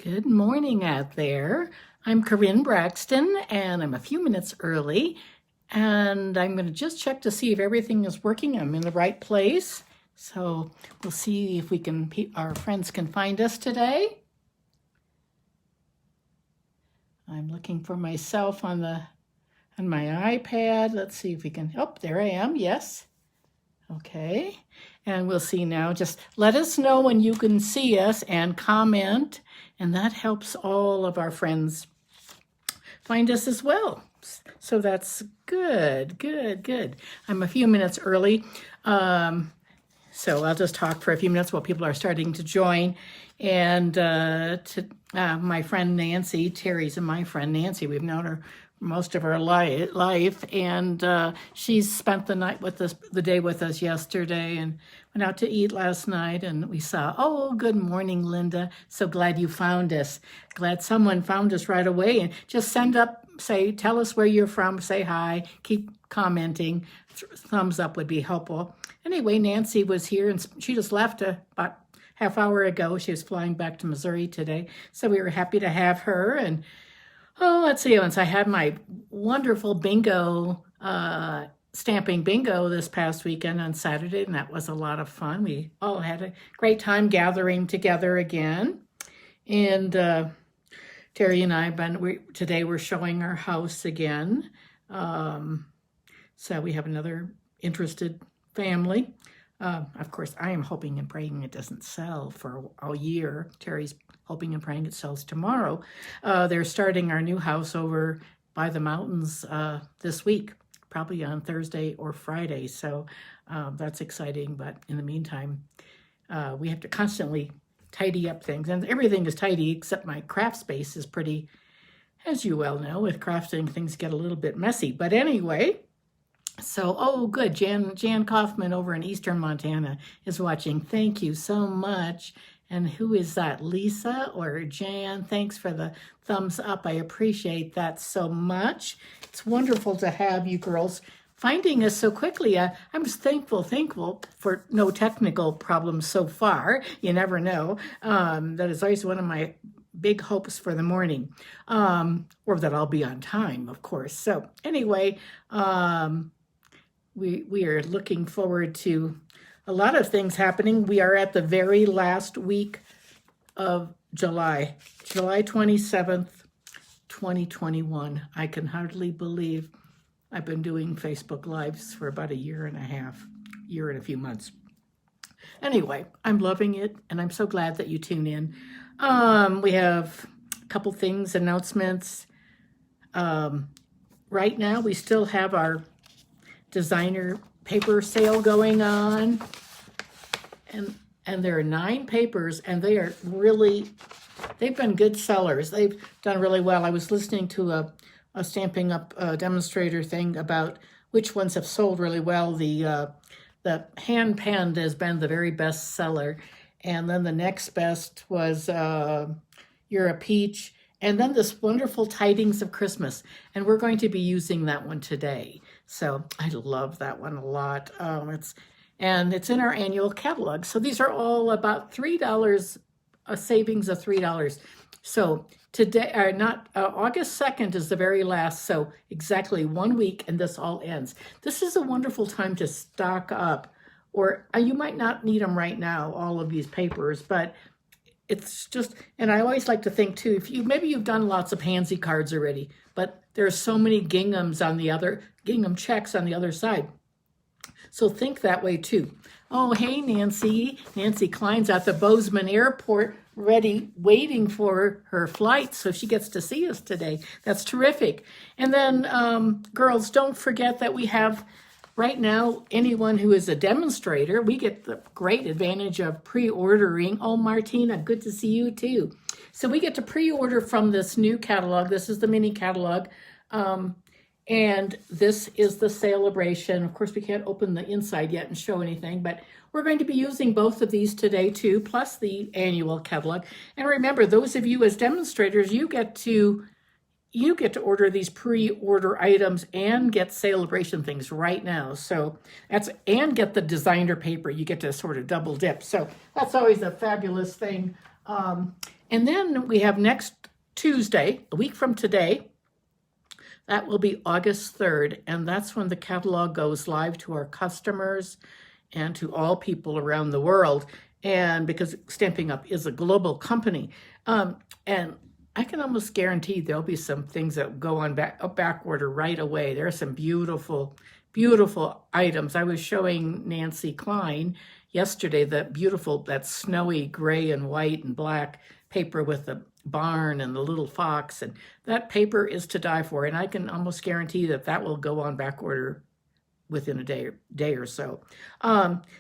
Good morning out there. I'm Corinne Braxton, and I'm a few minutes early, and I'm going to just check to see if everything is working. I'm in the right place, so we'll see if our friends can find us today. I'm looking for myself on my iPad. Let's see if we can. Oh, there I am. Yes. Okay, and we'll see now. Just let us know when you can see us and comment, and that helps all of our friends find us as well. So that's good. I'm a few minutes early, so I'll just talk for a few minutes while people are starting to join. And my friend Nancy, Terry's and my friend Nancy, we've known her most of our life, and she's spent the day with us yesterday, and went out to eat last night, and we saw, oh, good morning, Linda. So glad you found us. Glad someone found us right away. And just tell us where you're from, say hi, keep commenting. Thumbs up would be helpful. Anyway, Nancy was here, and she just left about half hour ago. She was flying back to Missouri today, so we were happy to have her. And let's see, once I had my wonderful bingo, stamping bingo this past weekend on Saturday, and that was a lot of fun. We all had a great time gathering together again. And Terry and I, today we're showing our house again. So we have another interested family. Of course, I am hoping and praying it doesn't sell for a year. Terry's hoping and praying it sells tomorrow. They're starting our new house over by the mountains this week, probably on Thursday or Friday. So that's exciting. But in the meantime, we have to constantly tidy up things. And everything is tidy except my craft space is pretty, as you well know, with crafting, things get a little bit messy. But anyway, so, good. Jan Kaufman over in Eastern Montana is watching. Thank you so much. And who is that, Lisa or Jan? Thanks for the thumbs up. I appreciate that so much. It's wonderful to have you girls finding us so quickly. I'm just thankful for no technical problems so far. You never know. That is always one of my big hopes for the morning, or that I'll be on time, of course. So anyway, we are looking forward to a lot of things happening. We are at the very last week of July 27th, 2021. I can hardly believe I've been doing Facebook Lives for about a year and a few months. Anyway, I'm loving it, and I'm so glad that you tune in. We have a couple things, announcements. Right now, we still have our designer paper sale going on, and there are 9 papers, and they've been good sellers. They've done really well. I was listening to a Stamping Up demonstrator thing about which ones have sold really well. The hand penned has been the very best seller, and then the next best was You're a Peach, and then this wonderful Tidings of Christmas. And we're going to be using that one today. So I love that one a lot. It's in our annual catalog. So these are all about $3, a savings of $3. So today, August 2nd is the very last. So exactly 1 week, and this all ends. This is a wonderful time to stock up, or you might not need them right now, all of these papers, but it's just, and I always like to think too, maybe you've done lots of Pansy cards already, but there's so many gingham checks on the other side. So think that way too. Oh, hey, Nancy. Nancy Klein's at the Bozeman Airport, waiting for her flight, so she gets to see us today. That's terrific. And then, girls, don't forget that we have, right now, anyone who is a demonstrator, we get the great advantage of pre-ordering. Oh, Martina, good to see you too. So we get to pre-order from this new catalog. This is the mini catalog. And this is the celebration. Of course, we can't open the inside yet and show anything, but we're going to be using both of these today too, plus the annual catalog. And remember, those of you as demonstrators, you get to order these pre-order items and get celebration things right now. So and get the designer paper. You get to sort of double dip. So that's always a fabulous thing. And then we have next Tuesday, a week from today, that will be August 3rd, and that's when the catalog goes live to our customers and to all people around the world. And because Stampin' Up! Is a global company, and I can almost guarantee there'll be some things that go on back order right away. There are some beautiful, beautiful items. I was showing Nancy Klein yesterday that snowy gray and white and black paper with the barn and the little fox, and that paper is to die for, and I can almost guarantee that will go on back order within a day or so.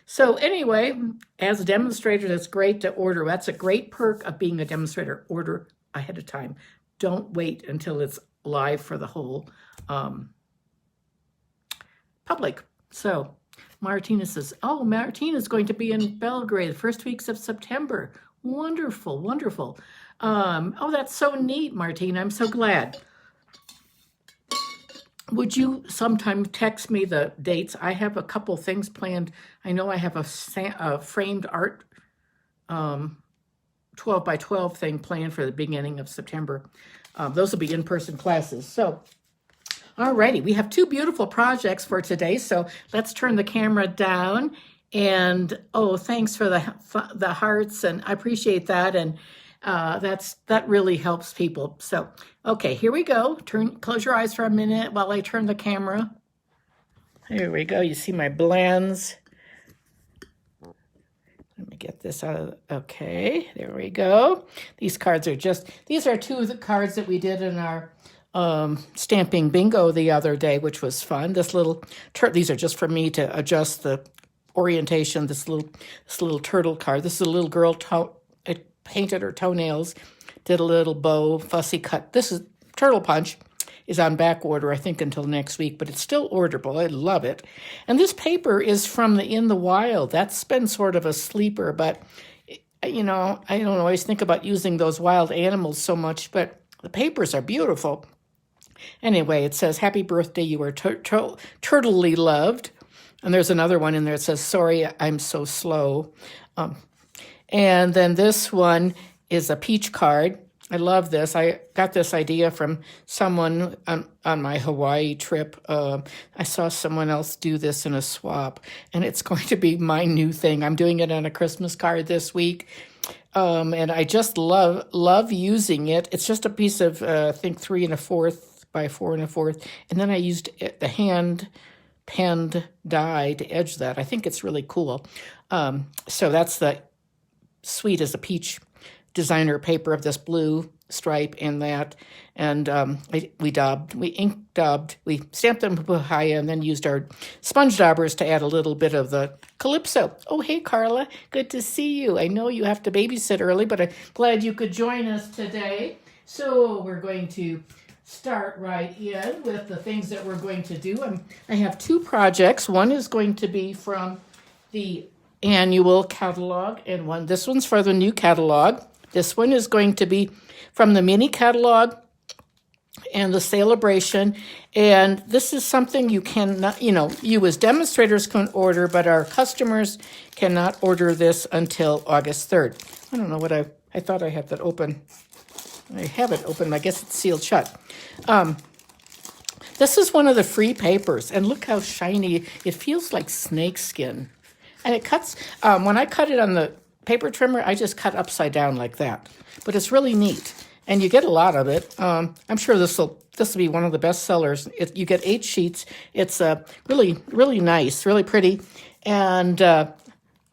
So anyway, as a demonstrator, that's great to order. That's a great perk of being a demonstrator. Order ahead of time. Don't wait until it's live for the whole public. So Martina says, oh, Martina's going to be in Belgrade the first weeks of September. Wonderful, wonderful. Oh, that's so neat, Martina. I'm so glad. Would you sometime text me the dates? I have a couple things planned. I know I have a framed art 12 by 12 thing planned for the beginning of September. Those will be in-person classes. So, alrighty, we have two beautiful projects for today. So let's turn the camera down. And oh, thanks for the hearts, and I appreciate that. And that really helps people. So, okay, here we go. Close your eyes for a minute while I turn the camera. Here we go. You see my blends. Let me get this out of, okay, there we go. These are two of the cards that we did in our stamping bingo the other day, which was fun. These are just for me to adjust the orientation. This little turtle card. This is a little girl painted her toenails, did a little bow, fussy cut. This is Turtle Punch is on back order, I think, until next week, but it's still orderable. I love it. And this paper is from the In the Wild. That's been sort of a sleeper, but, you know, I don't always think about using those wild animals so much, but the papers are beautiful. Anyway, it says, happy birthday, you are turtly loved. And there's another one in there that says, sorry, I'm so slow. And then this one is a peach card. I love this. I got this idea from someone on my Hawaii trip. I saw someone else do this in a swap, and it's going to be my new thing. I'm doing it on a Christmas card this week, and I just love using it. It's just a piece of, I think, 3 1/4 by 4 1/4, and then I used the hand-penned die to edge that. I think it's really cool. So that's the Sweet as a Peach designer paper of this blue stripe and that. And we ink daubed, we stamped them papaya and then used our sponge daubers to add a little bit of the calypso. Oh, hey, Carla, good to see you. I know you have to babysit early, but I'm glad you could join us today. So we're going to start right in with the things that we're going to do. I have two projects. One is going to be from the annual catalog, and this one's for the new catalog. This one is going to be from the mini catalog and the celebration. And this is something you cannot, you as demonstrators can order, but our customers cannot order this until August 3rd. I don't know what I thought I had that open. I have it open. I guess it's sealed shut. This is one of the free papers, and look how shiny. It feels like snake skin. And it cuts, when I cut it on the paper trimmer, I just cut upside down like that. But it's really neat, and you get a lot of it. I'm sure this will be one of the best sellers. You get 8 sheets. It's really, really nice, really pretty, and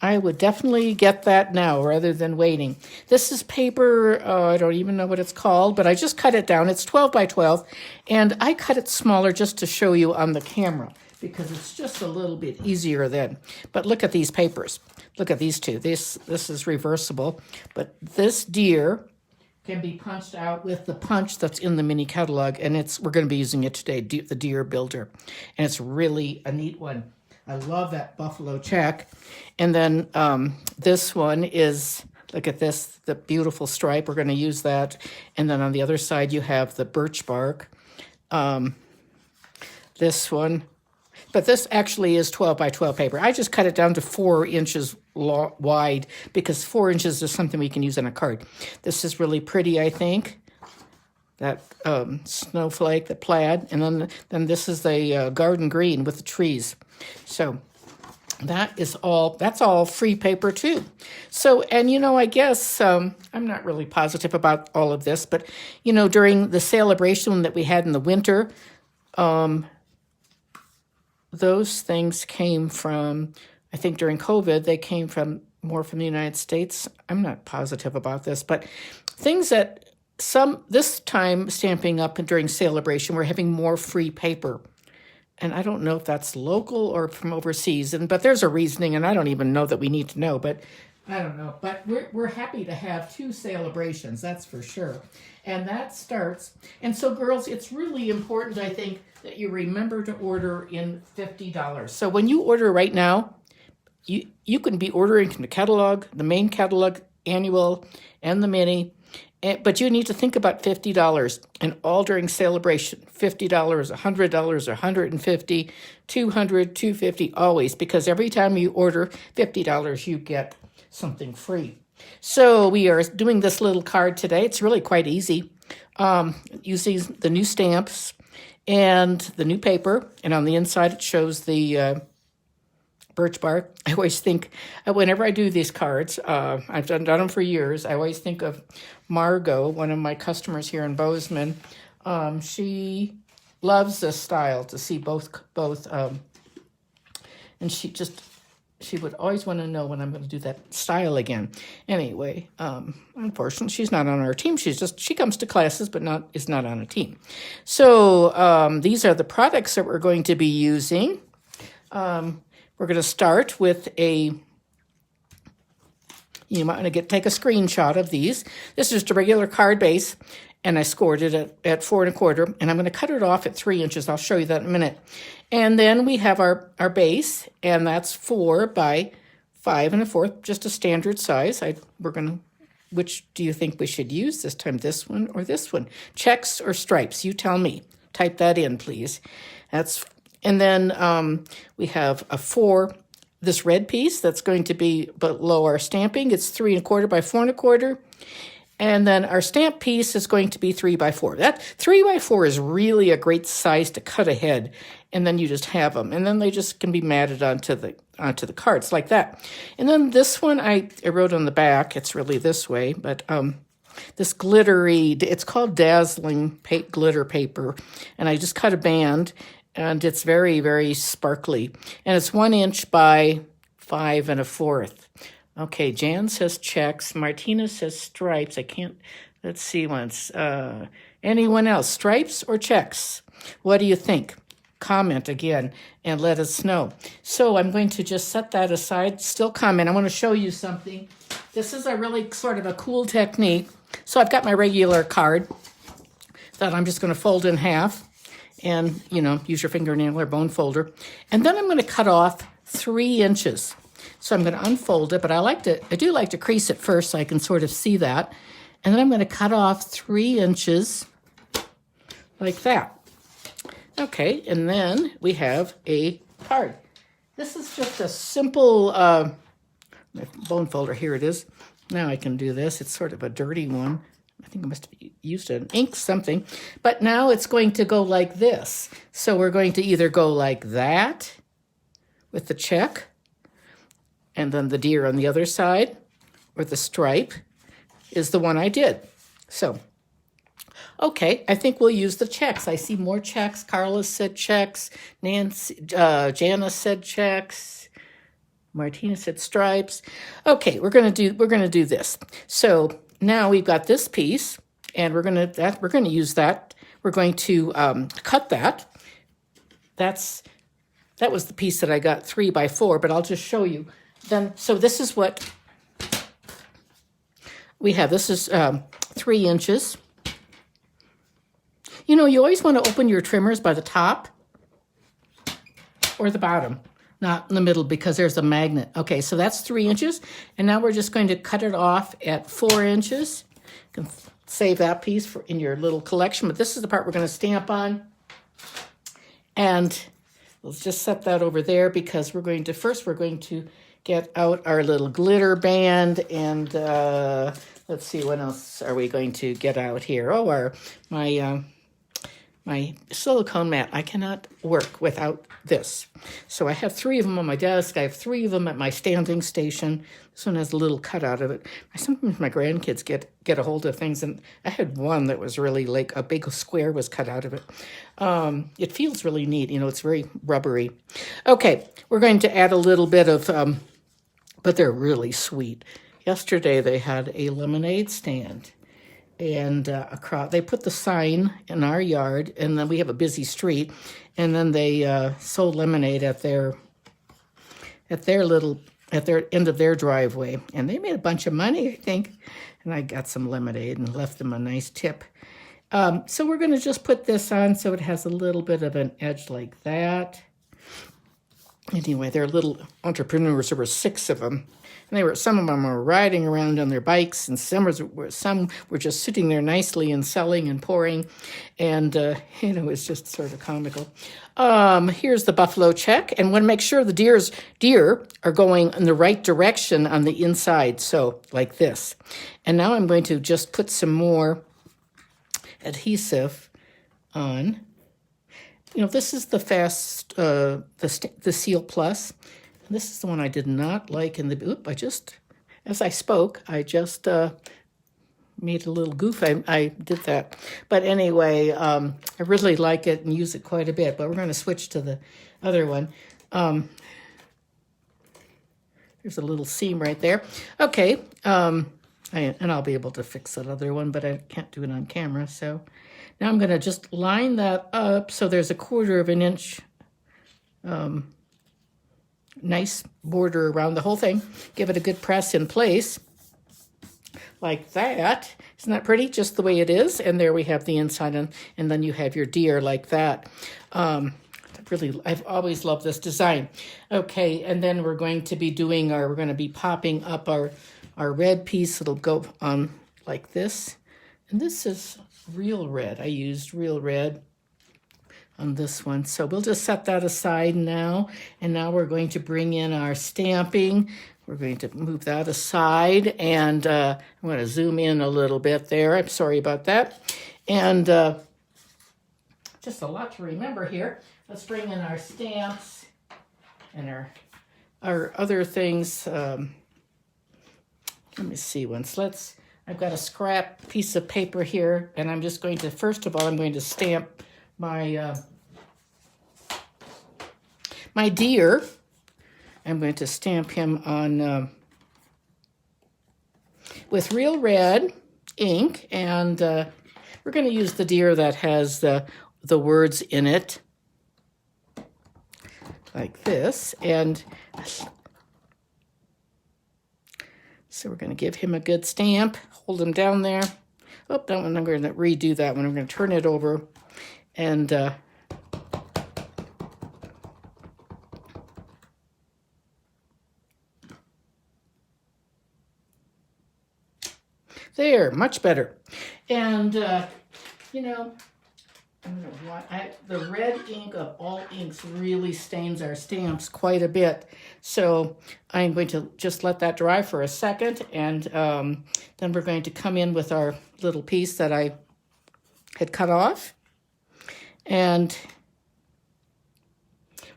I would definitely get that now rather than waiting. This is paper, I don't even know what it's called, but I just cut it down. It's 12 by 12, and I cut it smaller just to show you on the camera, because it's just a little bit easier then. But look at these papers. Look at these two. This is reversible, but this deer can be punched out with the punch that's in the mini catalog, and we're going to be using it today, the Deer Builder, and it's really a neat one. I love that buffalo check. And then this one is, look at this, the beautiful stripe. We're going to use that. And then on the other side, you have the birch bark. This one. But this actually is 12 by 12 paper. I just cut it down to 4 inches wide because 4 inches is something we can use on a card. This is really pretty, I think. That snowflake, the plaid, and then this is the garden green with the trees. So that's all free paper too. So, and I guess I'm not really positive about all of this, but during the celebration that we had in the winter, those things came from, I think during COVID, they came more from the United States. I'm not positive about this, but things that this time Stamping Up and during celebration, we're having more free paper. And I don't know if that's local or from overseas, but there's a reasoning, and I don't even know that we need to know, but I don't know. But we're happy to have 2 celebrations, that's for sure. And that starts, and so girls, it's really important, I think, that you remember to order in $50. So when you order right now, you can be ordering from the catalog, the main catalog, annual, and the mini, but you need to think about $50, and all during celebration, $50, $100, $150, $200, $250, always, because every time you order $50, you get something free. So we are doing this little card today. It's really quite easy, using the new stamps and the new paper, and on the inside it shows the birch bark. I always think, whenever I do these cards, I've done them for years, I always think of Margot, one of my customers here in Bozeman. She loves this style, to see both, and she would always want to know when I'm going to do that style again. Anyway, unfortunately, she's not on our team. She comes to classes, but is not on a team. So these are the products that we're going to be using. We're going to start with you might want to take a screenshot of these. This is just a regular card base, and I scored it at 4 1/4, and I'm going to cut it off at 3 inches. I'll show you that in a minute. And then we have our base, and that's 4 by 5 1/4, just a standard size. Which do you think we should use this time, this one or this one? Checks or stripes? You tell me. Type that in, please. And then we have this red piece that's going to be below our stamping. It's 3 1/4 by 4 1/4. And then our stamp piece is going to be 3 by 4. That 3 by 4 is really a great size to cut ahead, and then you just have them. And then they just can be matted onto the cards like that. And then this one I wrote on the back. It's really this way, but this glittery, it's called Dazzling Glitter Paper. And I just cut a band, and it's very, very sparkly. And it's 1 inch by 5 1/4. Okay, Jan says checks. Martina says stripes. Let's see once. Anyone else? Stripes or checks? What do you think? Comment again and let us know. So I'm going to just set that aside. Still comment. I want to show you something. This is a really sort of a cool technique. So I've got my regular card that I'm just going to fold in half and, use your fingernail or bone folder. And then I'm going to cut off 3 inches. So I'm going to unfold it, but I do like to crease it first so I can sort of see that. And then I'm going to cut off 3 inches like that. Okay, and then we have a card. This is just a simple bone folder. Here it is. Now I can do this. It's sort of a dirty one. I think I must have used an ink something. But now it's going to go like this. So we're going to either go like that with the check, and then the deer on the other side, or the stripe is the one I did. So, okay, I think we'll use the checks. I see more checks. Carla said checks. Jana said checks. Martina said stripes. Okay, we're gonna do this. So now we've got this piece, and we're gonna use that. We're going to cut that. That was the piece that I got 3 by 4, but I'll just show you. So this is what we have. This is 3 inches. You always want to open your trimmers by the top or the bottom, not in the middle, because there's a magnet. Okay, so that's 3 inches. And now we're just going to cut it off at 4 inches. You can save that piece in your little collection, but this is the part we're going to stamp on. And let's just set that over there because we're going to get out our little glitter band and let's see, what else are we going to get out here? Oh, my silicone mat. I cannot work without this. So I have 3 of them on my desk. I have 3 of them at my standing station. This one has a little cut out of it. Sometimes my grandkids get a hold of things, and I had one that was really like a big square was cut out of it. It feels really neat. You know, it's very rubbery. Okay, we're going to add a little bit of, but they're really sweet. Yesterday they had a lemonade stand. And they put the sign in our yard, and then we have a busy street, and then they sold lemonade at their end of their driveway, and they made a bunch of money, I think. And I got some lemonade and left them a nice tip. So we're going to just put this on so it has a little bit of an edge like that. Anyway, they're little entrepreneurs. There were 6 of them. And some of them were riding around on their bikes, and some were just sitting there nicely and selling and pouring. And, it was just sort of comical. Here's the buffalo check. And want to make sure the deer are going in the right direction on the inside. So like this. And now I'm going to just put some more adhesive on. You know, this is the fast, the Seal Plus. This is the one I did not like in the, as I spoke, I just made a little goof. I did that. But anyway, I really like it and use it quite a bit. But we're going to switch to the other one. There's a little seam right there. Okay, and I'll be able to fix that other one, but I can't do it on camera. So now I'm going to just line that up so there's a 1/4 of an inch nice border around the whole thing. Give it a good press in place like that. Isn't that pretty? Just the way it is. And there we have the inside, and then you have your deer like that. I've always loved this design. Okay, and then we're going to be we're going to be popping up our red piece. It'll go on like this. And this is real red. I used real red on this one. So we'll just set that aside now. And now we're going to bring in our stamping. We're going to move that aside. And I'm going to zoom in a little bit there. I'm sorry about that. And just a lot to remember here. Let's bring in our stamps and our other things. Let me see once. I've got a scrap piece of paper here, and I'm just going to, first of all, I'm going to stamp my my deer. I'm going to stamp him on with real red ink, and we're going to use the deer that has the words in it, like this. And so we're going to give him a good stamp, hold him down there. Oh, that one, I'm going to redo that one. I'm going to turn it over. And there, much better. And, you know, the red ink of all inks really stains our stamps quite a bit. So I'm going to just let that dry for a second. And then we're going to come in with our little piece that I had cut off. And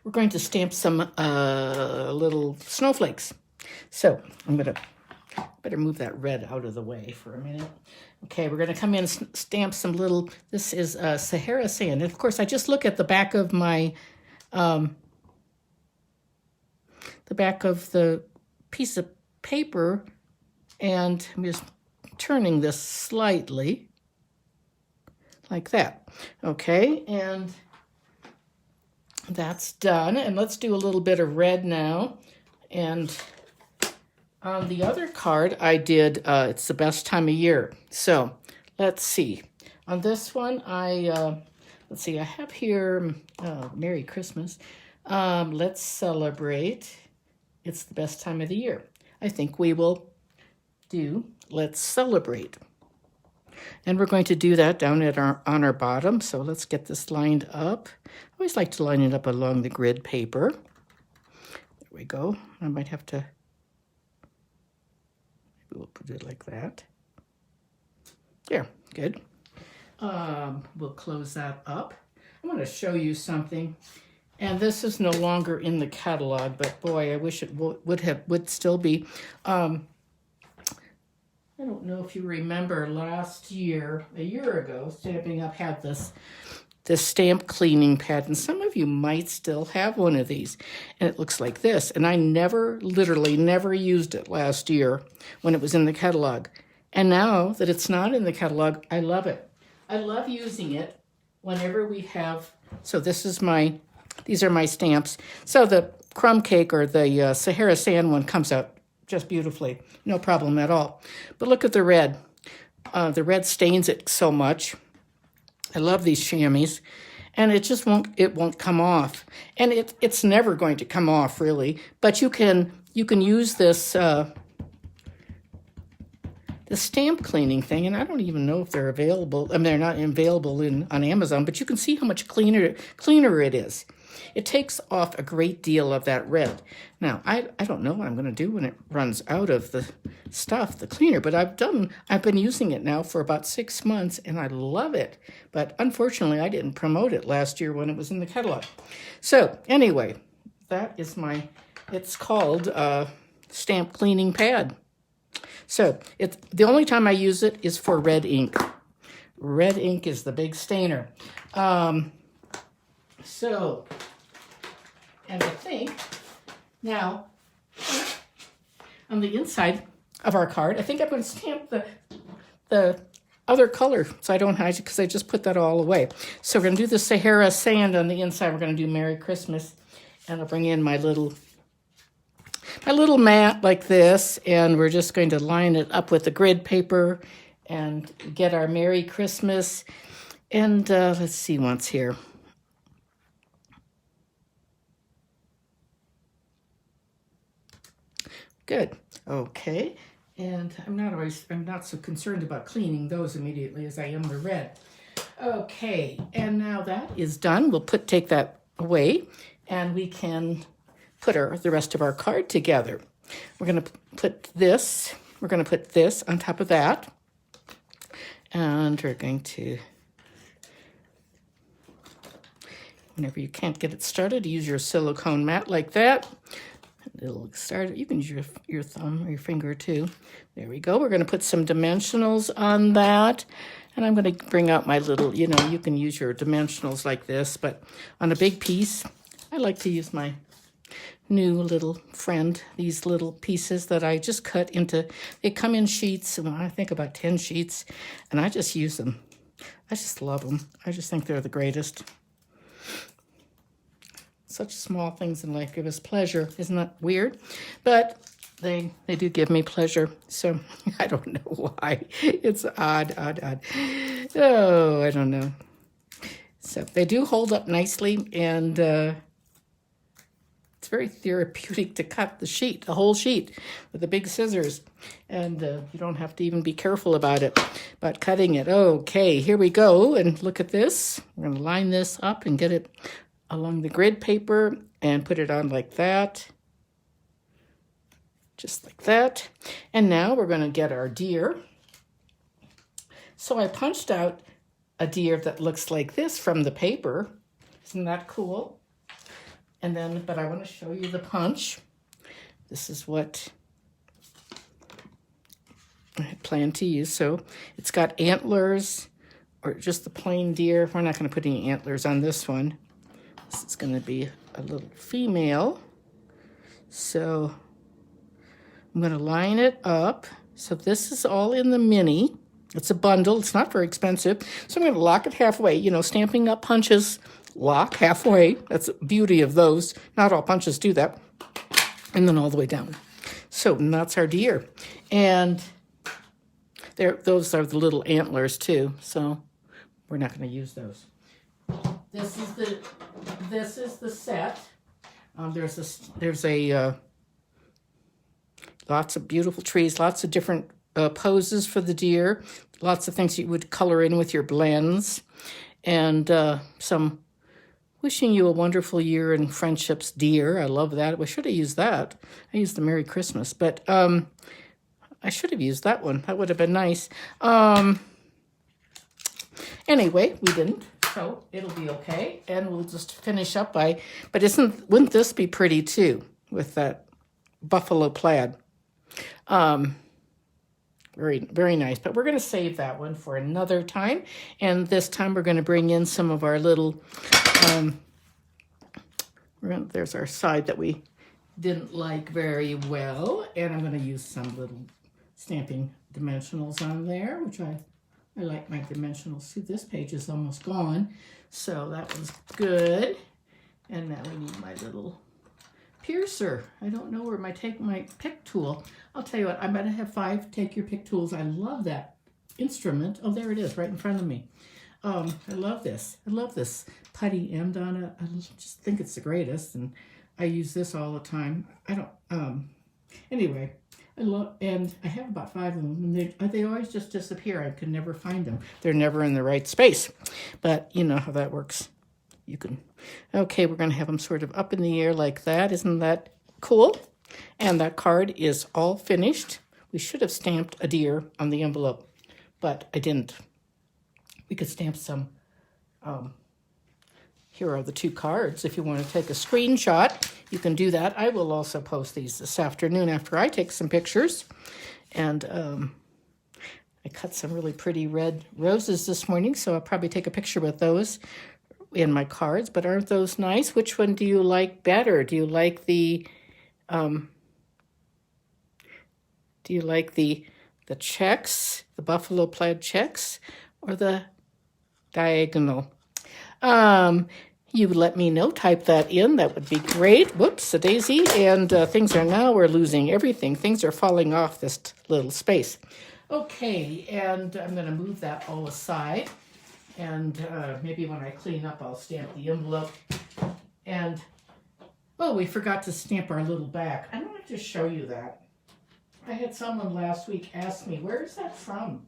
we're going to stamp some little snowflakes. So I'm going to better move that red out of the way for a minute. Okay, we're going to come in and stamp some little, this is Sahara sand. And of course, I just look at the back of my, the back of the piece of paper, and I'm just turning this slightly like that. Okay, and that's done. And let's do a little bit of red now. And on the other card, I did, it's the best time of year. So let's see. On this one, let's see, I have here, Merry Christmas. Let's celebrate. It's the best time of the year. I think we will do Let's Celebrate. And we're going to do that down at on our bottom. So let's get this lined up. I always like to line it up along the grid paper. There we go. I might have to, maybe we'll put it like that. There, good. We'll close that up. I want to show you something. And this is no longer in the catalog, but boy, I wish it would still be. I don't know if you remember last year, a year ago, Stampin' Up! Had this stamp cleaning pad, and some of you might still have one of these. And it looks like this. And I literally never used it last year when it was in the catalog. And now that it's not in the catalog, I love it. I love using it whenever we have, so these are my stamps. So the crumb cake or the Sahara Sand one comes out just beautifully. No problem at all. But look at the red. The red stains it so much. I love these chamois. And it just won't come off. And it's never going to come off, really. But you can use this the stamp cleaning thing, and I don't even know if they're available. I mean, they're not available on Amazon, but you can see how much cleaner it is. It takes off a great deal of that red. Now, I don't know what I'm going to do when it runs out of the stuff, the cleaner, but I've been using it now for about 6 months, and I love it. But unfortunately, I didn't promote it last year when it was in the catalog. So anyway, that is it's called Stamp Cleaning Pad. So the only time I use it is for red ink. Red ink is the big stainer. And I think now on the inside of our card, I think I'm going to stamp the other color, so I don't hide it because I just put that all away. So we're going to do the Sahara Sand on the inside. We're going to do Merry Christmas, and I'll bring in my little mat like this, and we're just going to line it up with the grid paper and get our Merry Christmas. And let's see once here. Good. Okay. And I'm not so concerned about cleaning those immediately as I am the red. Okay. And now that is done. We'll take that away, and we can put the rest of our card together. We're going to put this on top of that. And we're going to, whenever you can't get it started, use your silicone mat like that. It'll start. You can use your thumb or your finger too. There we go. We're going to put some dimensionals on that. And I'm going to bring out my little, you can use your dimensionals like this, but on a big piece, I like to use my new little friend, these little pieces that I just cut into. They come in sheets, I think about 10 sheets, and I just use them. I just love them. I just think they're the greatest. Such small things in life give us pleasure. Isn't that weird? But they do give me pleasure. So I don't know why. It's odd. Oh, I don't know. So they do hold up nicely, and it's very therapeutic to cut the whole sheet with the big scissors. And you don't have to even be careful about cutting it. Okay, here we go. And look at this. We're going to line this up and get it along the grid paper and put it on like that. Just like that. And now we're going to get our deer. So I punched out a deer that looks like this from the paper. Isn't that cool? And then, but I want to show you the punch. This is what I plan to use. So it's got antlers or just the plain deer. We're not going to put any antlers on this one. This is going to be a little female. So I'm going to line it up. So this is all in the mini. It's a bundle. It's not very expensive. So I'm going to lock it halfway. Stamping Up punches lock halfway. That's the beauty of those. Not all punches do that. And then all the way down. So that's our deer. And those are the little antlers too. So we're not going to use those. This is the set. There's lots of beautiful trees, lots of different poses for the deer. lots of things you would color in with your blends, and some wishing you a wonderful year and friendships, dear. I love that. We should have used that. I used the Merry Christmas, but I should have used that one. That would have been nice. Anyway, we didn't, so it'll be okay, and we'll just finish up by. But wouldn't this be pretty too with that buffalo plaid? Very, very nice. But we're going to save that one for another time. And this time we're going to bring in some of our little, there's our side that we didn't like very well. And I'm going to use some little stamping dimensionals on there, which I like my dimensionals. See, this page is almost gone. So that was good. And now we need my little piercer. I don't know where my pick tool. I'll tell you what, I'm going to have 5 take your pick tools. I love that instrument. Oh, there it is right in front of me. I love this. I love this putty end on it. I just think it's the greatest, and I use this all the time. Anyway, and I have about 5 of them, and they always just disappear. I can never find them. They're never in the right space, but you know how that works. Okay, we're going to have them sort of up in the air like that. Isn't that cool? And that card is all finished. We should have stamped a deer on the envelope, but I didn't. We could stamp some. Here are the 2 cards. If you want to take a screenshot, you can do that. I will also post these this afternoon after I take some pictures. And I cut some really pretty red roses this morning, so I'll probably take a picture with those in my cards. But aren't those nice? Which one do you like better? Do you like the checks, the buffalo plaid checks, or the diagonal? You let me know. Type that in. That would be great. Whoops, a daisy. And we're losing everything. Things are falling off this little space. Okay, and I'm going to move that all aside. And maybe when I clean up, I'll stamp the envelope. And, oh, we forgot to stamp our little back. I want to just show you that. I had someone last week ask me, where is that from?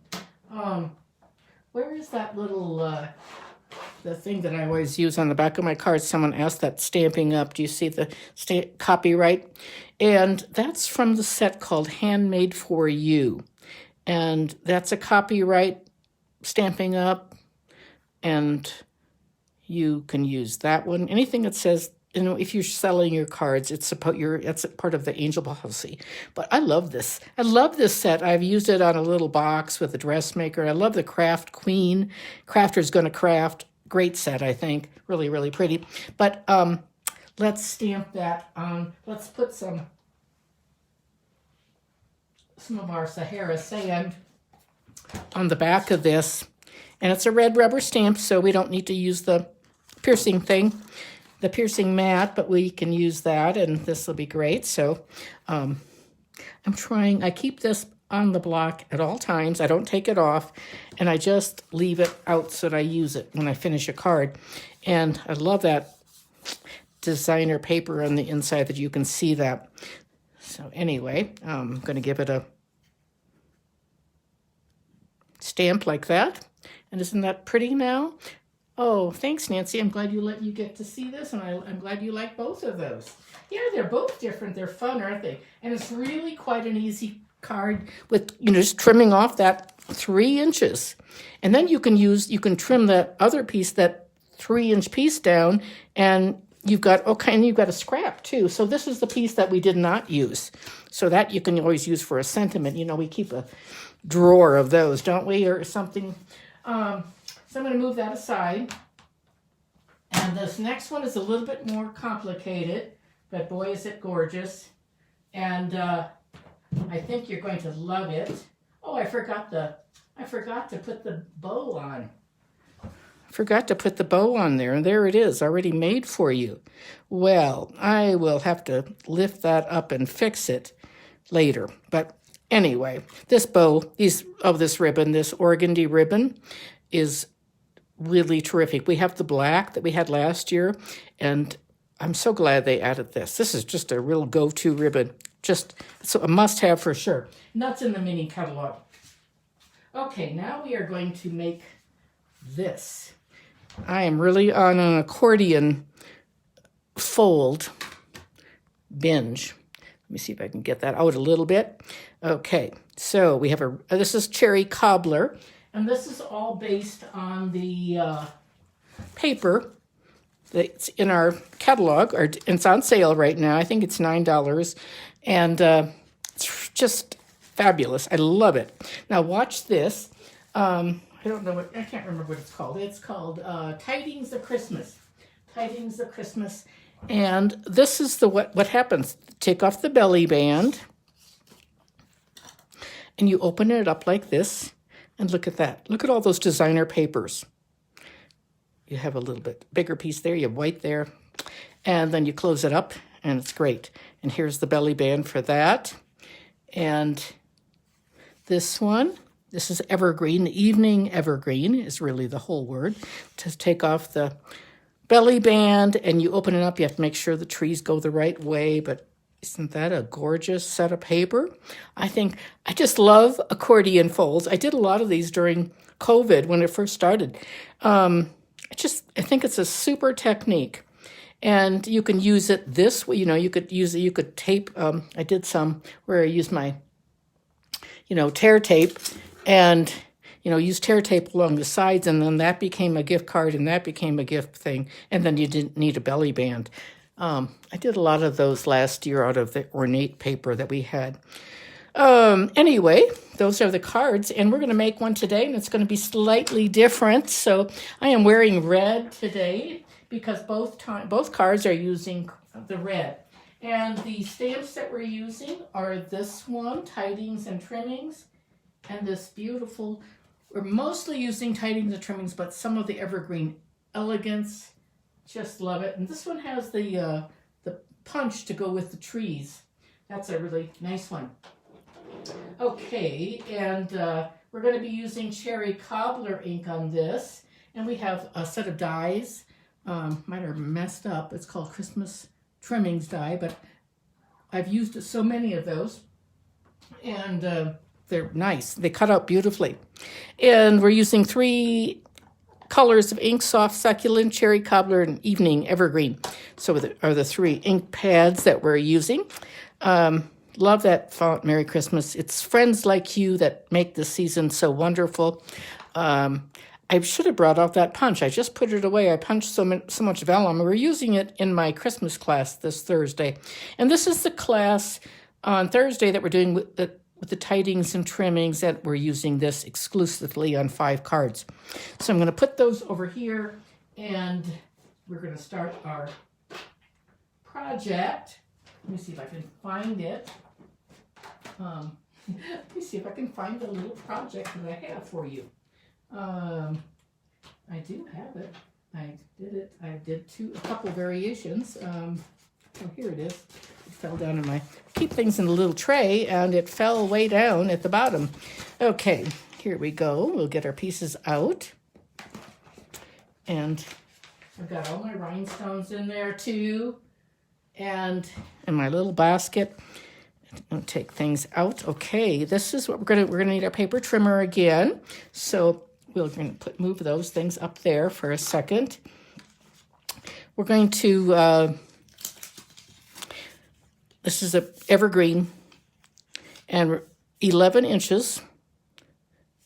Where is that little, the thing that I always use on the back of my cards? Someone asked that stamping up. Do you see the copyright? And that's from the set called Handmade for You. And that's a copyright stamping up. And you can use that one. Anything that says, if you're selling your cards, it's part of the angel policy. But I love this. I love this set. I've used it on a little box with a dressmaker. I love the Craft Queen. Crafter's Gonna Craft. Great set, I think. Really, really pretty. But let's stamp that on. Let's put some of our Sahara sand on the back of this. And it's a red rubber stamp, so we don't need to use the piercing thing, the piercing mat, but we can use that, and this will be great. So I keep this on the block at all times. I don't take it off, and I just leave it out so that I use it when I finish a card. And I love that designer paper on the inside that you can see that. So anyway, I'm going to give it a stamp like that. And isn't that pretty now? Oh, thanks, Nancy. I'm glad you get to see this, and I'm glad you like both of those. Yeah, they're both different. They're fun, aren't they? And it's really quite an easy card with, just trimming off that 3 inches. And then you can trim that other piece, that 3-inch piece down, and you've got a scrap too. So this is the piece that we did not use. So that you can always use for a sentiment. We keep a drawer of those, don't we, or something. So I'm going to move that aside. And this next one is a little bit more complicated, but boy, is it gorgeous. And I think you're going to love it. Oh, I forgot to put the bow on. Forgot to put the bow on there, and there it is, already made for you. Well, I will have to lift that up and fix it later. But anyway, this bow, this ribbon, this organdy ribbon, is really terrific. We have the black that we had last year, and I'm so glad they added this. This is just a real go-to ribbon. Just a must-have for sure. And that's in the mini catalog. Okay, now we are going to make this. I am really on an accordion fold binge. Let me see if I can get that out a little bit. Okay, so we have this is cherry cobbler, and this is all based on the paper that's in our catalog, or it's on sale right now. I think it's $9, and it's just fabulous. I love it. Now watch this. I don't know I can't remember what it's called. It's called Tidings of Christmas. Tidings of Christmas. And this is what happens. Take off the belly band, and you open it up like this, and look at that. Look at all those designer papers. You have a little bit bigger piece there, you have white there, and then you close it up, and it's great. And here's the belly band for that. And this one, this is evergreen. The evening evergreen is really the whole word. To take off the belly band, and you open it up, you have to make sure the trees go the right way, but isn't that a gorgeous set of paper? I just love accordion folds. I did a lot of these during COVID when it first started. I think it's a super technique, and you can use it this way. You could tape. I did some where I used my, tear tape, and use tear tape along the sides, and then that became a gift card, and that became a gift thing, and then you didn't need a belly band. I did a lot of those last year out of the ornate paper that we had. Anyway, those are the cards, and we're going to make one today, and it's going to be slightly different. So I am wearing red today because both cards are using the red. And the stamps that we're using are this one, Tidings and Trimmings, and this beautiful, we're mostly using Tidings and Trimmings, but some of the Evergreen Elegance, just love it. And this one has the punch to go with the trees. That's a really nice one. Okay, and we're going to be using cherry cobbler ink on this, and we have a set of dies. Mine are messed up. It's called Christmas Trimmings die, but I've used so many of those, and they're nice. They cut out beautifully. And we're using 3 colors of ink: soft succulent, cherry cobbler, and evening evergreen. So are the 3 ink pads that we're using. Love that font, Merry Christmas. It's friends like you that make this season so wonderful. I should have brought out that punch. I just put it away. I punched so much vellum. We're using it in my Christmas class this Thursday. And this is the class on Thursday that we're doing with the Tidings and Trimmings, that we're using this exclusively on 5 cards. So I'm going to put those over here, and we're going to start our project. Let me see if I can find it. Let me see if I can find the little project that I have for you. I do have it. I did it. I did a couple variations. Oh, here it is. It fell down in my, keep things in a little tray, and it fell way down at the bottom. Okay, here we go. We'll get our pieces out. And I've got all my rhinestones in there too. And in my little basket. I'll take things out. Okay, this is what we're gonna need our paper trimmer again. So we're gonna move those things up there for a second. We're going to this is a evergreen, and 11 inches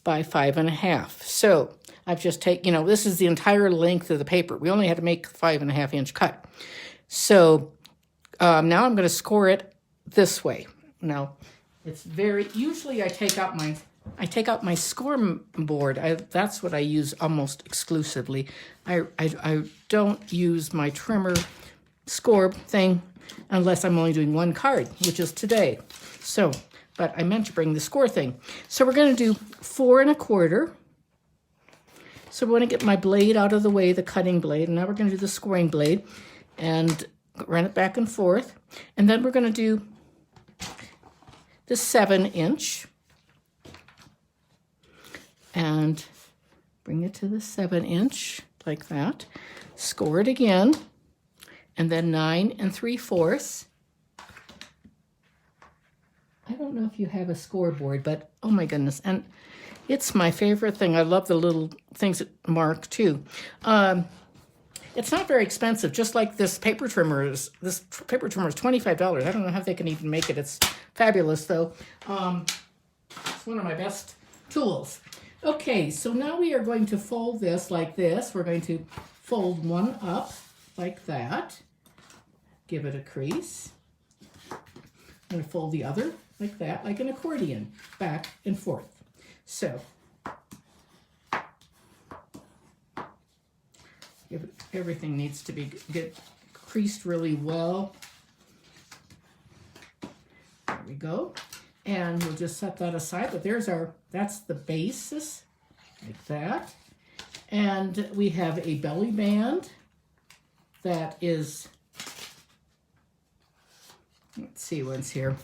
by 5.5. So I've just taken, this is the entire length of the paper. We only had to make 5.5 inch cut. So now I'm going to score it this way. Now, it's usually I take out my score board. That's what I use almost exclusively. I don't use my trimmer score thing unless I'm only doing 1 card, which is today. So, but I meant to bring the score thing. So we're going to do 4 1/4. So we want to get my blade out of the way, the cutting blade, and now we're going to do the scoring blade and run it back and forth. And then we're going to do the 7 inch and bring it to the 7 inch like that. Score it again, and then 9 3/4. I don't know if you have a scoreboard, but oh my goodness. And It's my favorite thing. I love the little things that mark too. It's not very expensive, just like this paper trimmer is. This paper trimmer is $25. I don't know how they can even make it. It's fabulous, though. It's one of my best tools. Okay, so now we are going to fold this like this. We're going to fold one up like that. Give it a crease. I'm going to fold the other like that, like an accordion, back and forth. So, everything needs to get creased really well. There we go. And we'll just set that aside, but that's the basis, like that. And we have a belly band that is, let's see what's here.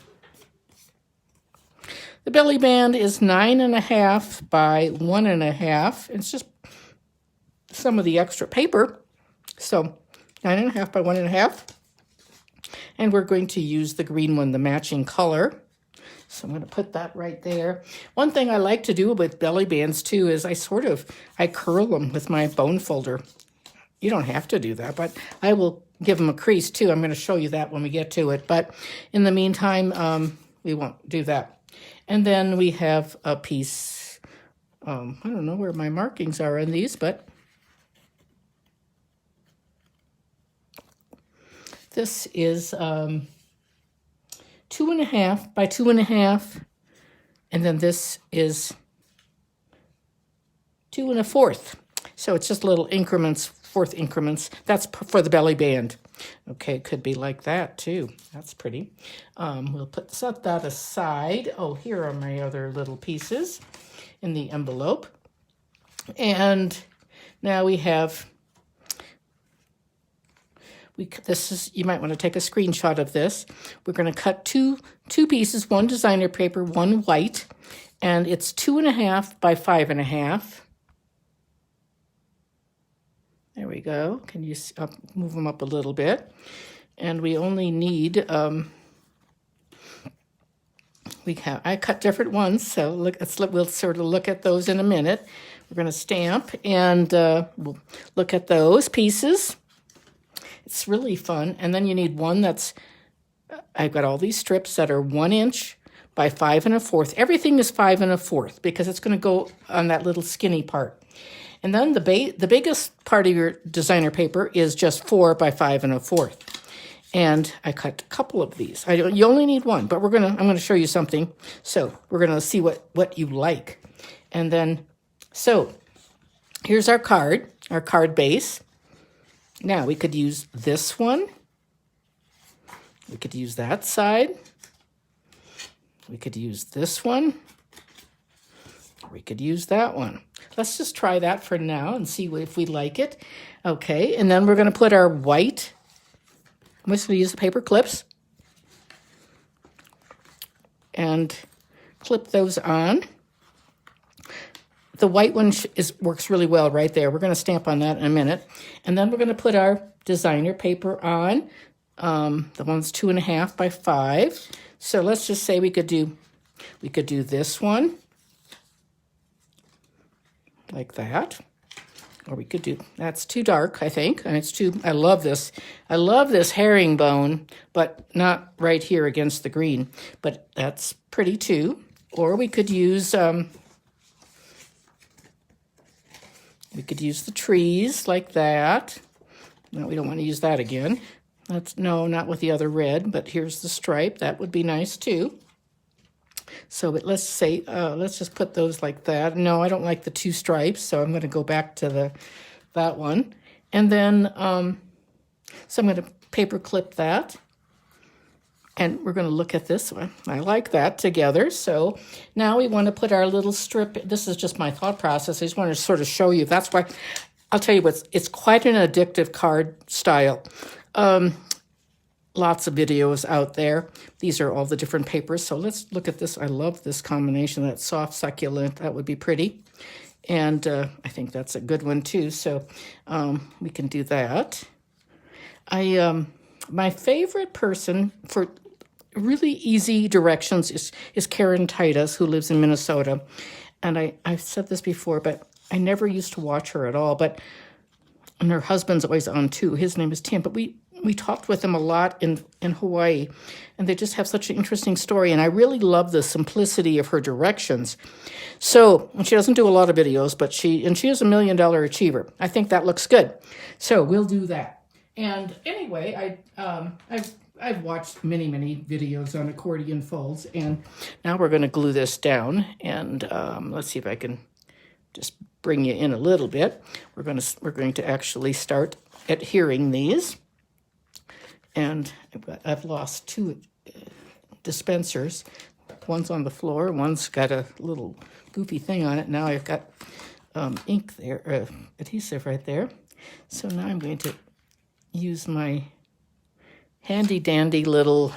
The belly band is 9.5 by 1.5. It's just some of the extra paper. So 9.5 by 1.5. And we're going to use the green one, the matching color. So I'm going to put that right there. One thing I like to do with belly bands too is I curl them with my bone folder. You don't have to do that, but I will give them a crease too. I'm going to show you that when we get to it. But in the meantime, we won't do that. And then we have a piece, I don't know where my markings are in these, but this is 2.5 by 2.5, and then this is 2 1/4. So it's just little increments, fourth increments. That's for the belly band. Okay, it could be like that too. That's pretty. We'll set that aside. Oh, here are my other little pieces in the envelope. And now we have, you might want to take a screenshot of this. We're going to cut two pieces, one designer paper, one white, and it's 2.5 by 5.5. There we go. Can you move them up a little bit? And we only need, I cut different ones, so we'll sort of look at those in a minute. We're going to stamp, and we'll look at those pieces. It's really fun. And then you need one I've got all these strips that are 1 inch by 5 1/4. Everything is 5 1/4 because it's going to go on that little skinny part. And then the biggest part of your designer paper is just 4 by 5 1/4. And I cut a couple of these. You only need one, but I'm going to show you something. So we're going to see what you like. And then, so here's our card base. Now we could use this one. We could use that side. We could use this one. We could use that one. Let's just try that for now and see if we like it. Okay, and then we're going to put our white. I'm just going to use the paper clips and clip those on. The white one works really well right there. We're going to stamp on that in a minute. And then we're going to put our designer paper on. The one's 2.5 by 5. So let's just say we could do this one like that. Or we could do, that's too dark, I think. And I love this. I love this herringbone, but not right here against the green. But that's pretty too. Or we could use the trees like that. No, we don't want to use that again. No, not with the other red, but here's the stripe. That would be nice too. So let's just put those like that. No, I don't like the 2 stripes, so I'm going to go back to that one. And then, so I'm going to paper clip that. And we're going to look at this one. I like that together. So now we want to put our little strip. This is just my thought process. I just want to sort of show you. That's why, I'll tell you what, it's quite an addictive card style. Lots of videos out there. These are all the different papers. So let's look at this. I love this combination, that soft succulent. That would be pretty. And I think that's a good one too. So we can do that. My favorite person for really easy directions is Karen Titus, who lives in Minnesota. and I've said this before, but I never used to watch her at all, and her husband's always on too. His name is Tim, but we talked with them a lot in Hawaii, and they just have such an interesting story, and I really love the simplicity of her directions. So, and she doesn't do a lot of videos, but she is a $1 million achiever. I think that looks good. So we'll do that. And anyway, I've watched many videos on Accordion Folds, and now we're going to glue this down. And let's see if I can just bring you in a little bit. We're going to actually start adhering these. And I've lost two dispensers. One's on the floor, one's got a little goofy thing on it. Now I've got ink there, adhesive right there. So now I'm going to use my handy dandy little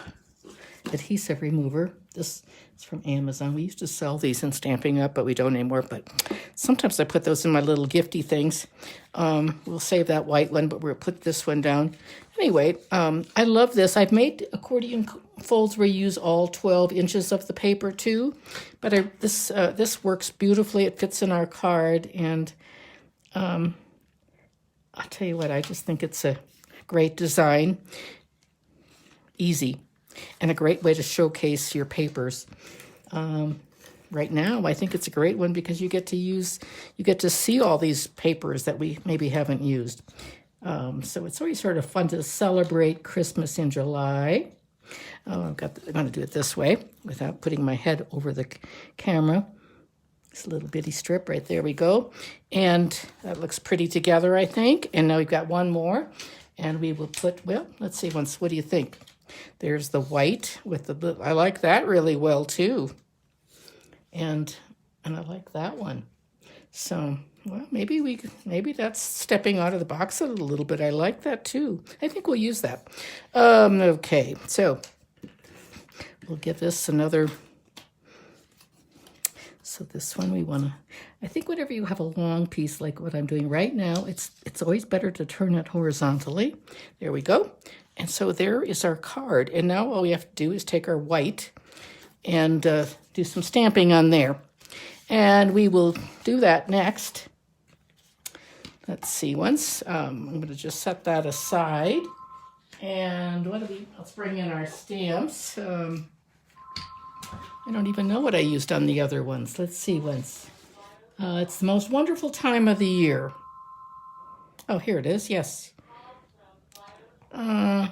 adhesive remover. This is from Amazon. We used to sell these in Stampin' Up, but we don't anymore. But sometimes I put those in my little gifty things. We'll save that white one, but we'll put this one down. Anyway, I love this. I've made accordion folds where you use all 12 inches of the paper too, but this works beautifully. It fits in our card, and I'll tell you what, I just think it's a great design, easy, and a great way to showcase your papers. Right now, I think it's a great one because you get to see all these papers that we maybe haven't used. So it's always sort of fun to celebrate Christmas in July. I'm going to do it this way without putting my head over the camera. This little bitty strip right there we go. And that looks pretty together, I think. And now we've got one more. And we will put, well, let's see, what do you think? There's the white with the, I like that really well too. And I like that one. So, well, maybe that's stepping out of the box a little bit. I like that too. I think we'll use that. Okay, so we'll give this another. So this one we want to, I think whenever you have a long piece like what I'm doing right now, it's always better to turn it horizontally. There we go. And so there is our card. And now all we have to do is take our white and do some stamping on there. And we will do that next. Let's see, I'm going to just set that aside. And let's bring in our stamps. I don't even know what I used on the other ones. Let's see, it's the most wonderful time of the year. Oh, here it is, yes. I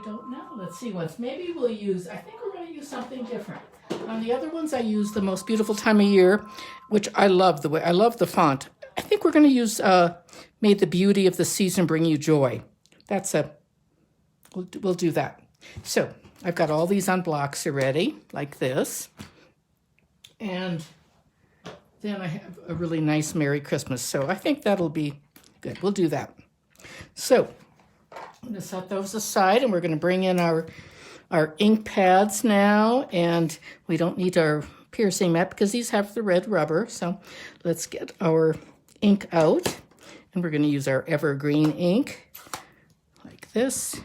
don't know. Let's see, maybe we'll use, I think we're going to use something different. On the other ones, I use the most beautiful time of year, which I love I love the font. I think we're going to use May the Beauty of the Season Bring You Joy. We'll do that. So I've got all these on blocks already, like this. And then I have a really nice Merry Christmas. So I think that'll be good. We'll do that. So I'm going to set those aside, and we're going to bring in our ink pads now, and we don't need our piercing mat because these have the red rubber. So let's get our ink out, and we're going to use our evergreen ink like this.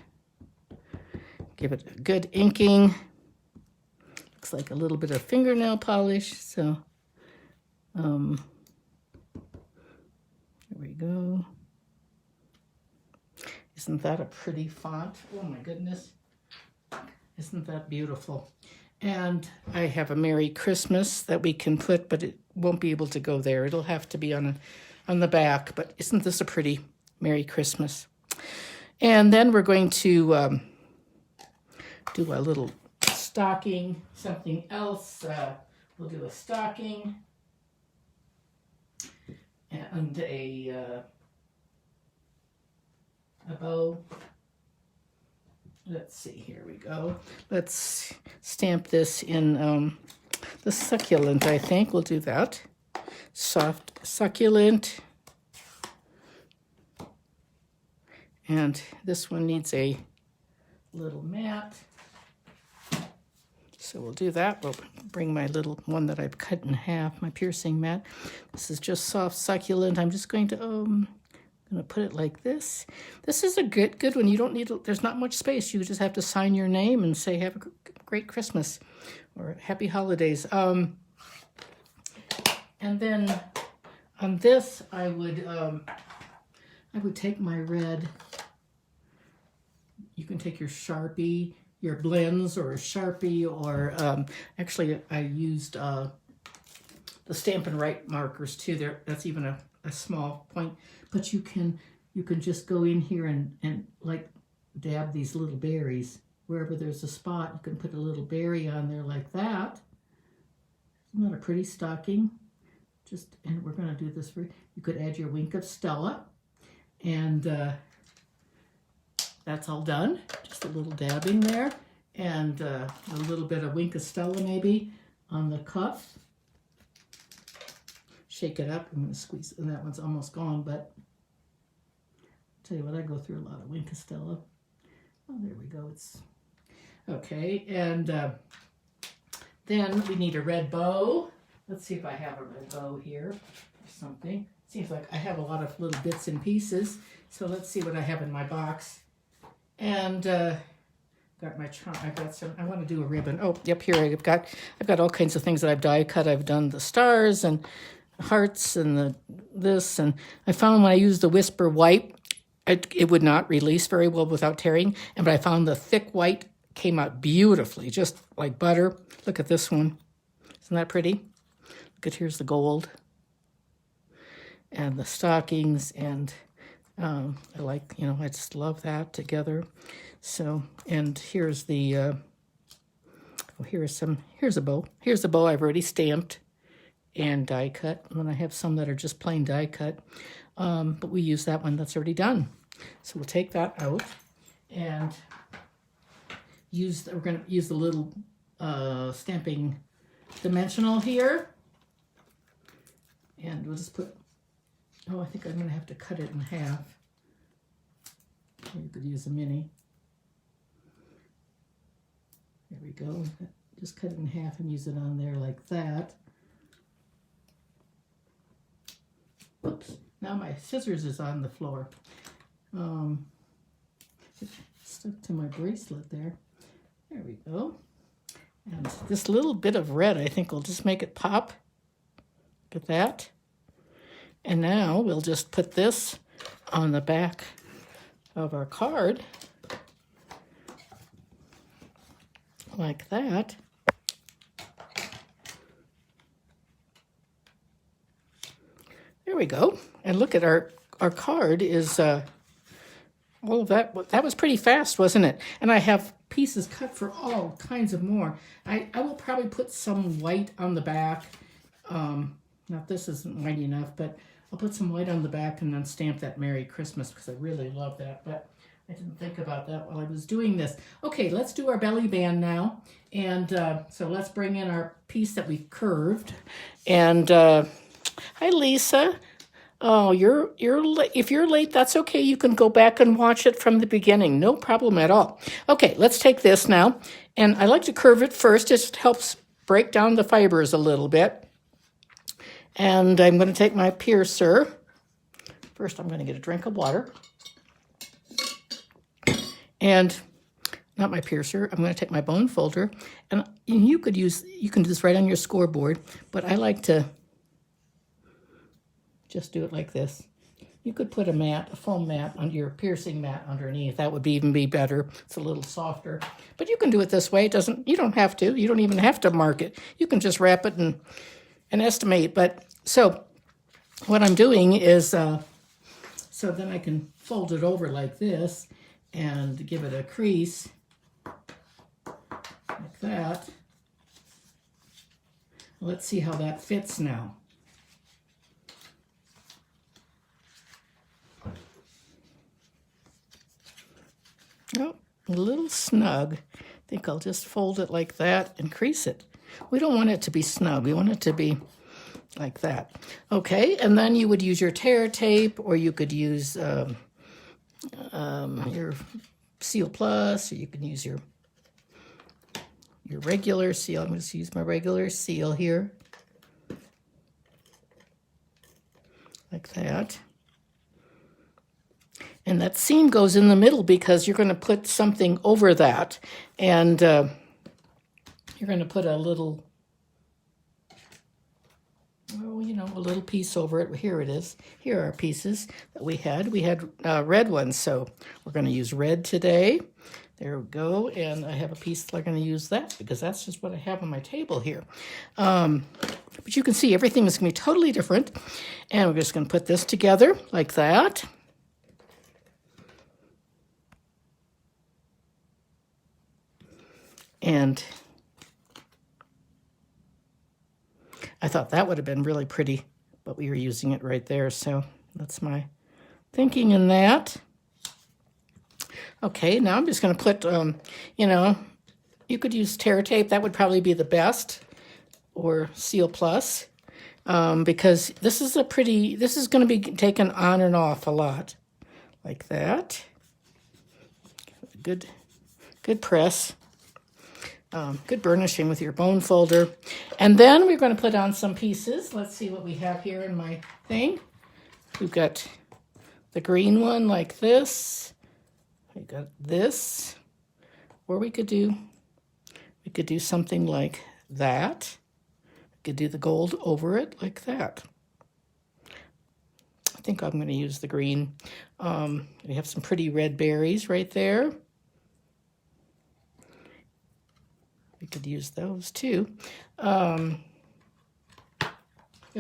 Give it a good inking. Looks like a little bit of fingernail polish. So there we go. Isn't that a pretty font? Oh my goodness. Isn't that beautiful? And I have a Merry Christmas that we can put, but it won't be able to go there. It'll have to be on the back. But isn't this a pretty Merry Christmas? And then we're going to do a little stocking, something else. We'll do a stocking and a bow. Let's see, here we go. Let's stamp this in the succulent, I think. We'll do that. Soft succulent. And this one needs a little mat. So we'll do that. We'll bring my little one that I've cut in half, my piercing mat. This is just soft succulent. I'm just going to put it like this. This is a good one. You don't need, there's not much space. You just have to sign your name and say, have a great Christmas or happy holidays. And then on this, I would take my red. You can take your Sharpie, your blends, or a Sharpie, or actually I used the Stampin' Write markers too. That's even a small point, but you can just go in here and like dab these little berries wherever there's a spot. You can put a little berry on there like that. Isn't that a pretty stocking? And we're going to do this for you. Could add your wink of Stella, and that's all done. Just a little dabbing there, and a little bit of wink of Stella maybe on the cuff. Shake it up. I'm going to squeeze, and that one's almost gone, but I'll tell you what, I go through a lot of wink of Stella. Oh, there we go. It's okay, and then we need a red bow. Let's see if I have a red bow here or something. Seems like I have a lot of little bits and pieces, so let's see what I have in my box. And got my charm. I got some. I want to do a ribbon. Oh, yep, here I've got all kinds of things that I've die cut. I've done the stars and hearts and this, and I found when I used the Whisper White, it would not release very well without tearing. But I found the thick white came out beautifully, just like butter. Look at this one. Isn't that pretty? Look at, here's the gold and the stockings, and I like, I just love that together. So, and here's the here's a bow. Here's the bow I've already stamped and die cut. And then I have some that are just plain die cut, but we use that one that's already done. So we'll take that out and we're going to use the little stamping dimensional here, and we'll just put. Oh, I think I'm going to have to cut it in half. You could use a mini. There we go. Just cut it in half and use it on there like that. Oops. Now my scissors is on the floor. It stuck to my bracelet there. There we go. And this little bit of red, I think, will just make it pop. Look at that. And now we'll just put this on the back of our card, like that. There we go. And look at our card is, all of that was pretty fast, wasn't it? And I have pieces cut for all kinds of more. I will probably put some white on the back. Now this isn't white enough, but I'll put some white on the back and then stamp that Merry Christmas because I really love that, but I didn't think about that while I was doing this. Okay, let's do our belly band now. And so let's bring in our piece that we curved. And hi, Lisa. Oh, you're late. If you're late, that's okay. You can go back and watch it from the beginning. No problem at all. Okay, let's take this now. And I like to curve it first. It helps break down the fibers a little bit. And I'm going to take my piercer. First, I'm going to get a drink of water. And not my piercer. I'm going to take my bone folder. And you can do this right on your scoreboard, but I like to just do it like this. You could put a foam mat on your piercing mat underneath. That would even be better. It's a little softer. But you can do it this way. You don't have to. You don't even have to mark it. You can just wrap it and estimate. But so what I'm doing is, so then I can fold it over like this and give it a crease like that. Let's see how that fits now. Oh, a little snug. I think I'll just fold it like that and crease it. We don't want it to be snug. We want it to be like that. Okay, and then you would use your tear tape, or you could use your Seal Plus, or you can use your regular seal. I'm going to use my regular seal here. Like that. And that seam goes in the middle because you're going to put something over that. And you're going to put a little, little piece over it. Here it is. Here are our pieces that we had. We had red ones, so we're going to use red today. There we go. And I have a piece that I'm going to use that because that's just what I have on my table here. But you can see everything is going to be totally different. And we're just going to put this together like that. And I thought that would have been really pretty, but we were using it right there. So that's my thinking in that. Okay, now I'm just going to put, you know, you could use tear tape. That would probably be the best, or Seal Plus, because this is going to be taken on and off a lot, like that. Good press. Good burnishing with your bone folder. And then we're going to put on some pieces. Let's see what we have here in my thing. We've got the green one like this. We got this. Or we could do something like that. We could do the gold over it like that. I think I'm going to use the green. We have some pretty red berries right there. We could use those too. There's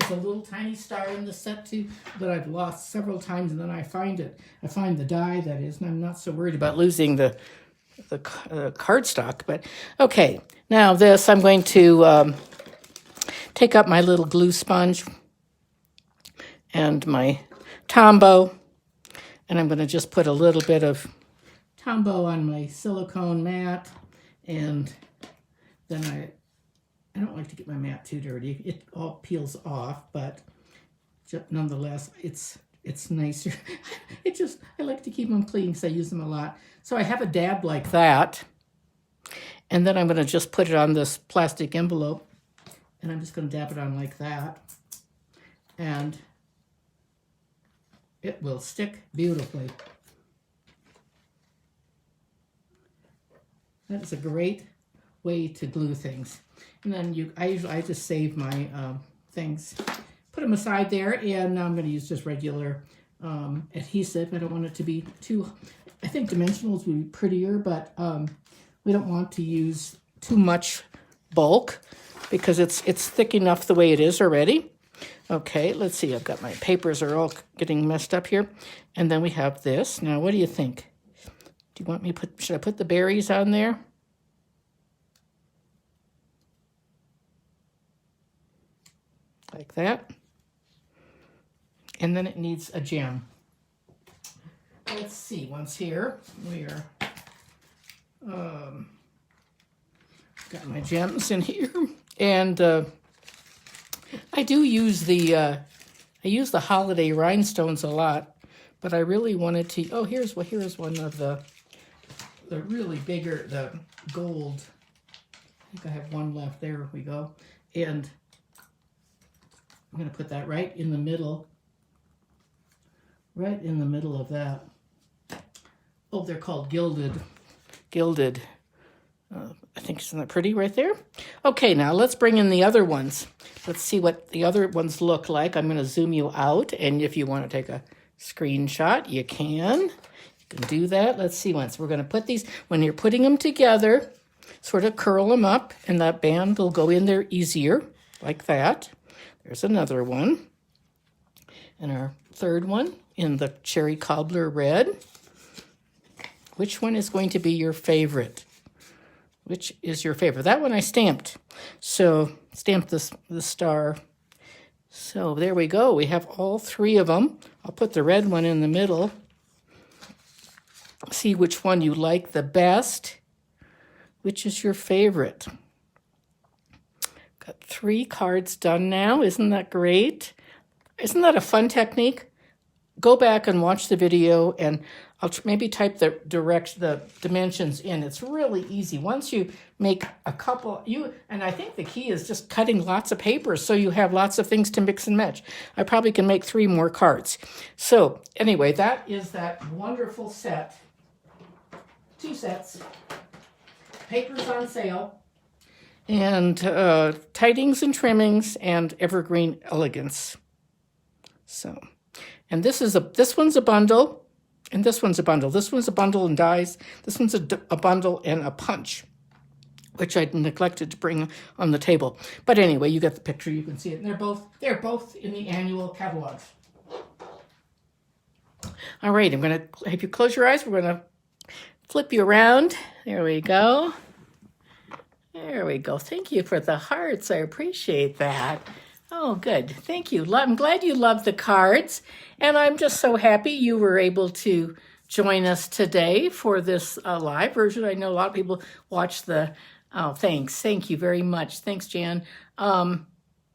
a little tiny star in the set too that I've lost several times, and then I find it. I find the die, that is, and I'm not so worried about losing the cardstock. But okay, now this, I'm going to take up my little glue sponge and my Tombow, and I'm going to just put a little bit of Tombow on my silicone mat, and then I don't like to get my mat too dirty. It all peels off, but nonetheless, it's nicer. I like to keep them clean because I use them a lot. So I have a dab like that, and then I'm going to just put it on this plastic envelope, and I'm just going to dab it on like that, and it will stick beautifully. That is a great way to glue things. And then I just save my things, put them aside there, and now I'm going to use just regular adhesive. I don't want it to be too, I think dimensionals would be prettier, but we don't want to use too much bulk because it's thick enough the way it is already. Okay, let's see, I've got my papers are all getting messed up here. And then we have this. Now, what do you think? Do you want me to should I put the berries on there? Like that. And then it needs a gem. Let's see, once here, we are, got my gems in here. And I do use I use the holiday rhinestones a lot, but I really wanted to, oh, here's one of the really bigger, the gold. I think I have one left. There we go. And I'm going to put that right in the middle of that. Oh, they're called gilded. I think, isn't that pretty right there? Okay, now let's bring in the other ones. Let's see what the other ones look like. I'm going to zoom you out, and if you want to take a screenshot, you can. You can do that. Let's see once. We're going to put these, when you're putting them together, sort of curl them up, and that band will go in there easier, like that. There's another one. And our third one in the cherry cobbler red. Which one is going to be your favorite? Which is your favorite? That one I stamped. So stamped the star. So there we go. We have all three of them. I'll put the red one in the middle. See which one you like the best. Which is your favorite? Got 3 cards done now. Isn't that great? Isn't that a fun technique? Go back and watch the video, and I'll maybe type the dimensions in. It's really easy. Once you make a couple, and I think the key is just cutting lots of paper so you have lots of things to mix and match. I probably can make 3 more cards. So anyway, that is that wonderful set. 2 sets. Papers on sale. And Tidings and Trimmings and Evergreen Elegance. So, and this one's a bundle, and this one's a bundle. This one's a bundle and dies. This one's a bundle and a punch, which I neglected to bring on the table. But anyway, you get the picture. You can see it. And they're both in the annual catalogs. All right, I'm going to have you close your eyes. We're going to flip you around. There we go. There we go. Thank you for the hearts. I appreciate that. Oh, good. Thank you. I'm glad you love the cards. And I'm just so happy you were able to join us today for this live version. I know a lot of people watch the... Oh, thanks. Thank you very much. Thanks, Jan. I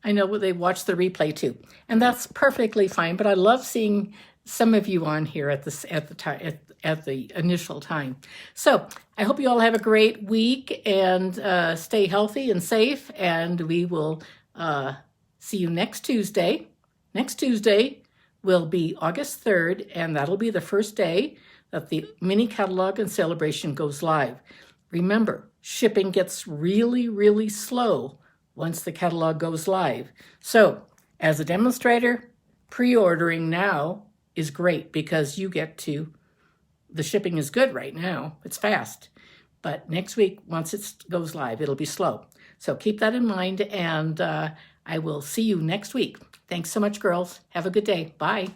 know they watch the replay too. And that's perfectly fine. But I love seeing some of you on here at the initial time. So I hope you all have a great week and stay healthy and safe. And we will see you next Tuesday. Next Tuesday will be August 3rd, and that'll be the first day that the mini catalog and celebration goes live. Remember, shipping gets really, really slow once the catalog goes live. So as a demonstrator, pre-ordering now is great because you get to, the shipping is good right now. It's fast. But next week, once it goes live, it'll be slow. So keep that in mind, and I will see you next week. Thanks so much, girls. Have a good day. Bye.